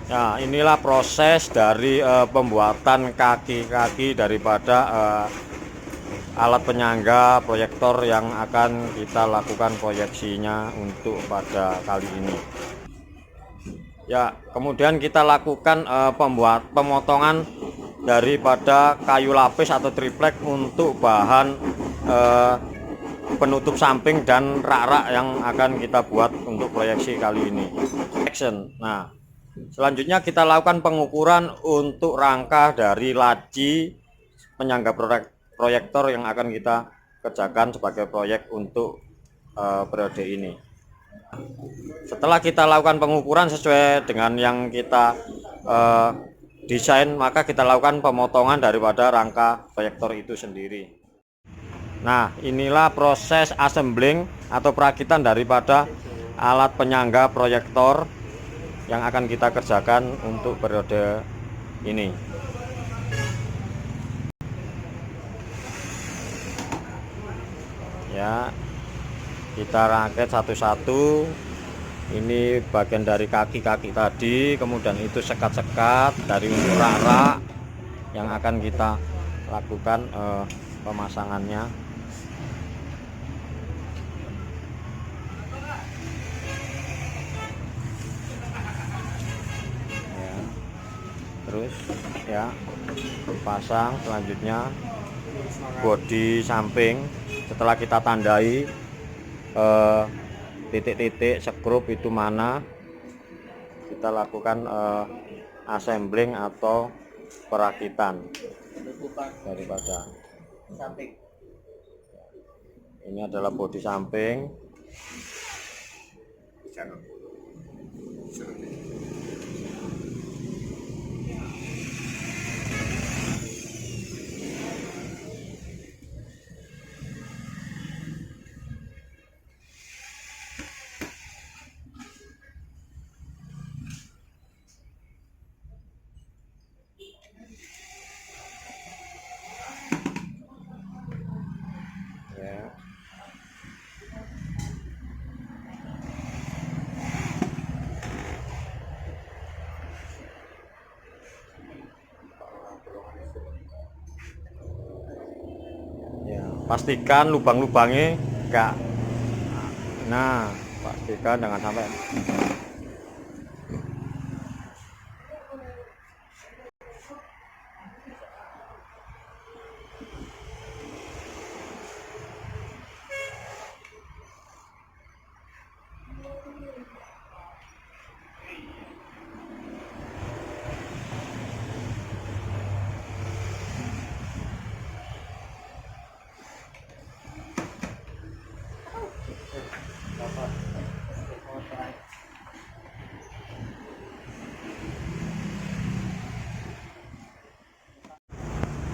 Nah, inilah proses dari pembuatan kaki-kaki daripada alat penyangga proyektor yang akan kita lakukan proyeksinya untuk pada kali ini. Ya, kemudian kita lakukan pemotongan daripada kayu lapis atau triplek untuk bahan penutup samping dan rak-rak yang akan kita buat untuk proyeksi kali ini. Action. Nah, selanjutnya kita lakukan pengukuran untuk rangka dari laci penyangga proyektor yang akan kita kerjakan sebagai proyek untuk periode ini. Setelah kita lakukan pengukuran sesuai dengan yang kita desain, maka kita lakukan pemotongan daripada rangka proyektor itu sendiri. Nah, inilah proses assembling atau perakitan daripada alat penyangga proyektor yang akan kita kerjakan untuk periode ini. Ya, kita rakit satu-satu. Ini bagian dari kaki-kaki tadi, kemudian itu sekat-sekat dari untuk rak-rak yang akan kita lakukan pemasangannya. Ya, terus ya pasang. Selanjutnya bodi samping, setelah kita tandai titik-titik skrup itu mana, kita lakukan assembling atau perakitan daripada samping. ini adalah bodi samping. Ya. Ya, pastikan lubang-lubangnya enggak. Nah, pastikan jangan sampai.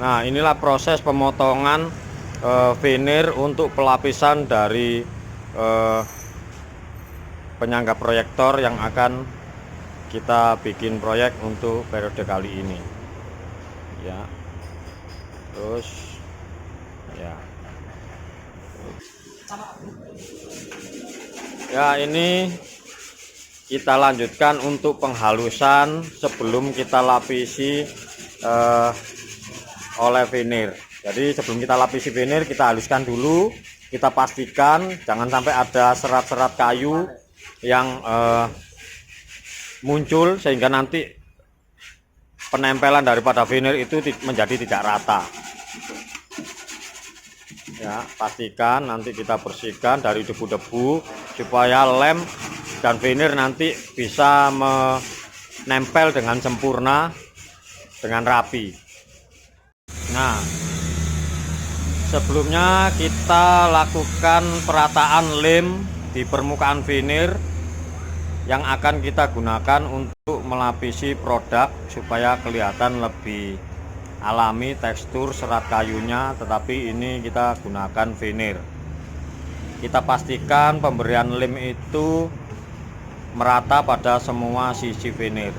Nah, inilah proses pemotongan veneer untuk pelapisan dari penyangga proyektor yang akan kita bikin proyek untuk periode kali ini. Ya. Terus ya. Ya, ini kita lanjutkan untuk penghalusan sebelum kita lapisi oleh veneer. Jadi sebelum kita lapisi veneer, kita haluskan dulu. Kita pastikan jangan sampai ada serat-serat kayu yang muncul sehingga nanti penempelan daripada veneer itu menjadi tidak rata. Ya, pastikan nanti kita bersihkan dari debu-debu supaya lem dan veneer nanti bisa menempel dengan sempurna, dengan rapi. Nah, sebelumnya kita lakukan perataan lem di permukaan veneer yang akan kita gunakan untuk melapisi produk supaya kelihatan lebih alami tekstur serat kayunya, tetapi ini kita gunakan veneer. Kita pastikan pemberian lem itu merata pada semua sisi veneer.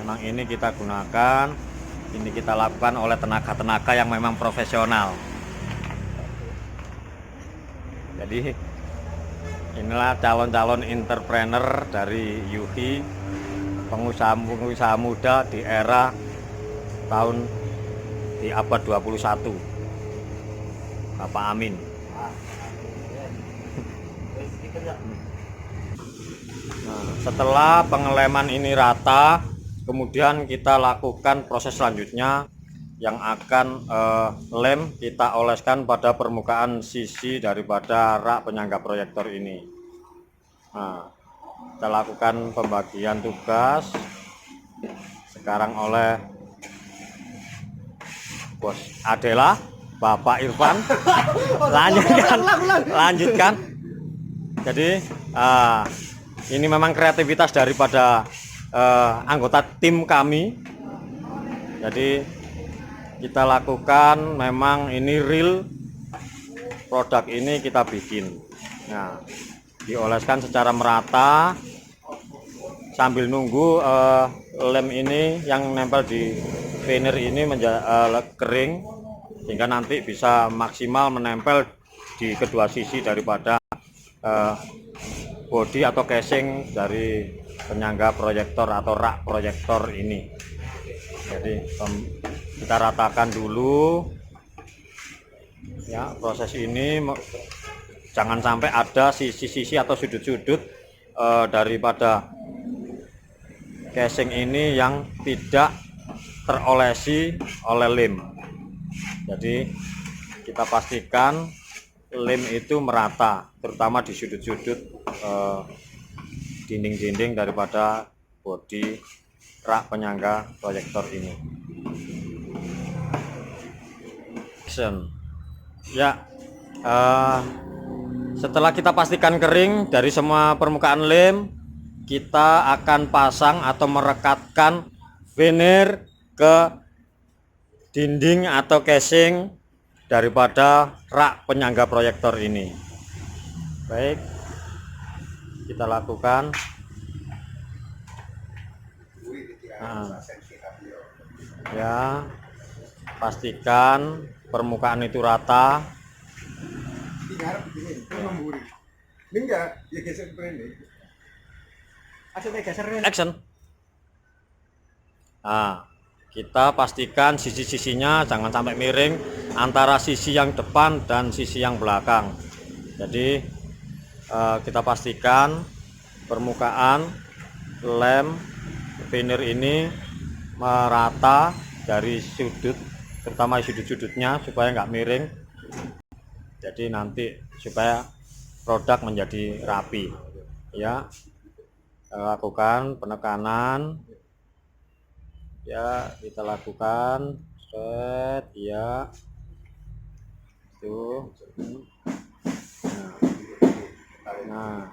Memang ini kita gunakan, ini kita lakukan oleh tenaga-tenaga yang memang profesional. Jadi Inilah calon-calon entrepreneur dari Yuhi, pengusaha-pengusaha muda di era tahun di abad 21. Bapak Amin. Nah, setelah pengeleman ini rata, kemudian kita lakukan proses selanjutnya yang akan lem kita oleskan pada permukaan sisi daripada rak penyangga proyektor ini. Nah, kita lakukan pembagian tugas sekarang oleh Bos Adela, Bapak Irfan. Lanjutkan. Jadi ini memang kreativitas daripada anggota tim kami. Jadi kita lakukan, memang ini real produk ini kita bikin. Nah, dioleskan secara merata sambil nunggu lem ini yang nempel di veneer ini kering, sehingga nanti bisa maksimal menempel di kedua sisi daripada bodi atau casing dari penyangga proyektor atau rak proyektor ini. Jadi kita ratakan dulu ya, proses ini jangan sampai ada sisi-sisi atau sudut-sudut daripada casing ini yang tidak terolesi oleh lem. Jadi kita pastikan lem itu merata, terutama di sudut-sudut dinding-dinding daripada bodi rak penyangga proyektor ini. Ya, setelah kita pastikan kering dari semua permukaan lem, kita akan pasang atau merekatkan veneer ke dinding atau casing daripada rak penyangga proyektor ini. Baik, kita lakukan. Ya, pastikan permukaan itu rata. Action. Nah, kita pastikan sisi-sisinya jangan sampai miring antara sisi yang depan dan sisi yang belakang. Jadi kita pastikan permukaan lem veneer ini merata dari sudut, terutama sudut-sudutnya, supaya nggak miring. Jadi nanti supaya produk menjadi rapi ya. Lakukan penekanan ya, kita lakukan set ya, tuh. Nah,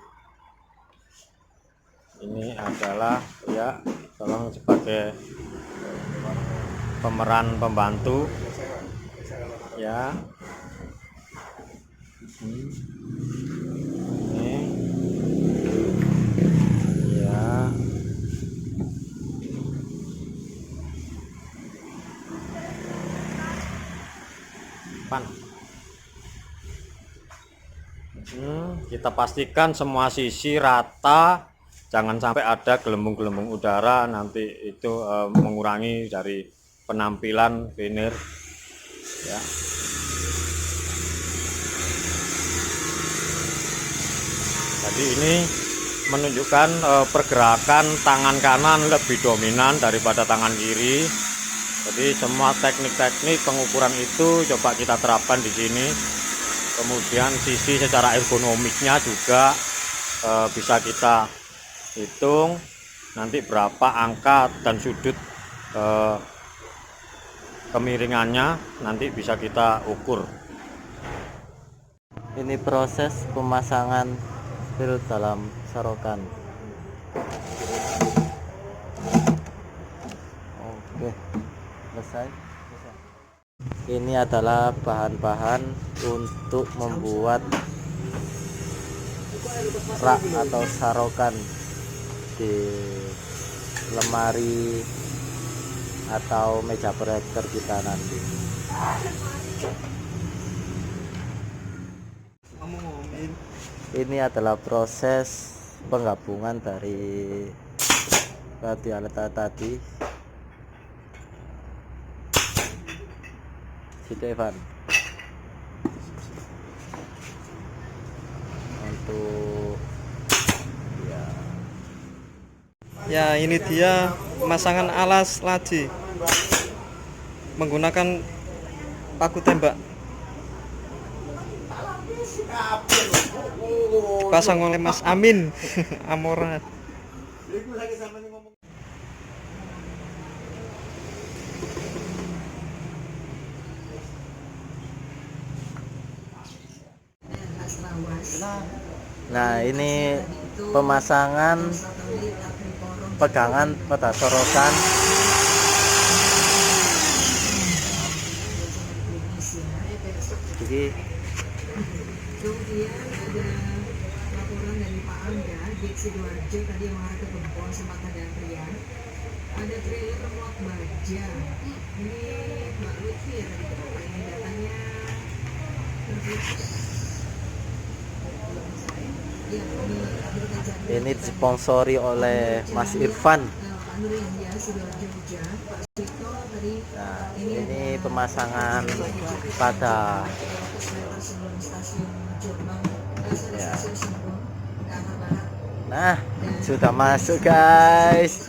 ini adalah ya, tolong sebagai pemeran pembantu ya. Ini ya, kita pastikan semua sisi rata, jangan sampai ada gelembung-gelembung udara, nanti itu mengurangi dari penampilan veneer ya. Jadi ini menunjukkan pergerakan tangan kanan lebih dominan daripada tangan kiri. Jadi semua teknik-teknik pengukuran itu coba kita terapkan di sini. Kemudian sisi secara ergonomiknya juga bisa kita hitung nanti berapa angka dan sudut kemiringannya, nanti bisa kita ukur. Ini proses pemasangan ril dalam sarokan. Oke, selesai. Ini adalah bahan-bahan untuk membuat rak atau sarokan di lemari atau meja proyektor kita nanti. Ini adalah proses penggabungan dari alat tadi. Situ Evan. Untuk Ya, ini dia pemasangan alas laci menggunakan paku tembak. Dipasang oleh Mas Amin Amora. Nah, ini pemasangan pegangan pada sorotan. Jadi Kemudian ada laporan dari Pak Angga di Sidoarjo tadi yang mengarah ke Gempol sempat ada antrian. Ada trailer remolak baja. Ini Mbak Lutfi ya tadi kenapa ini datanya terputus? Ya, ini disponsori oleh Mas Irfan. Pak Nur India Sidoarjo Hujan. Pak Suito tadi Nah, ini pemasangan pada sebelum stasiun Jombang, ya. stasiun Singkong ke arah barat. Nah, sudah masuk guys.